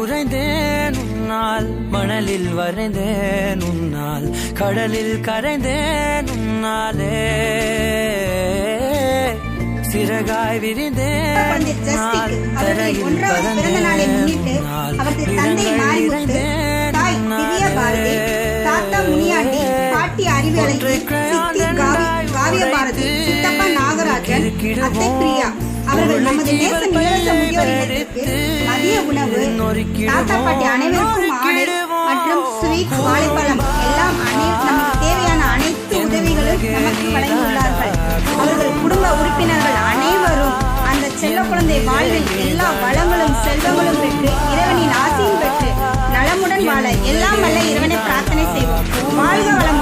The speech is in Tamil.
உறைந்தேன் உன்னால், மணலில் வரைந்தேன் உன்னால், கடலில் கரைந்தேன் உன்னாலே, சிறகாய் விரிந்தேன் உன்னால், தரையில் பறந்தேன் உன்னால், நிறங்கள் இறைந்தேன் உன்னாலே, தாத்தா முனியாண்டி, பாட்டி அறிவியலை, சித்தி காவிய பாரதி, சித்தப்பா நாகராஜன், அத்தை பிரியா அவர்கள் நமது தேச இலவச முதியோர் இல்லத்திற்கு மதிய உணவு, தாத்தா பாட்டி அனைவருக்கும் ஆடை மற்றும் ஸ்வீட், வாழைப்பழம் எல்லாம் நமக்கு தேவையான அனைத்து உதவிகளும் நமக்கு வழங்கியுள்ளார்கள். அவர்கள் குடும்ப உறுப்பினர்கள் அனைவரும் அந்த செல்ல குழந்தை வாழ்வில் எல்லா வளங்களும் செல்வங்களும் பெற்று இறைவனின் ஆசையும் பெற்று நலமுடன் வாழ எல்லாம் வல்ல இறைவனை பிரார்த்தனை செய்வோம். வாழ்க வளம்.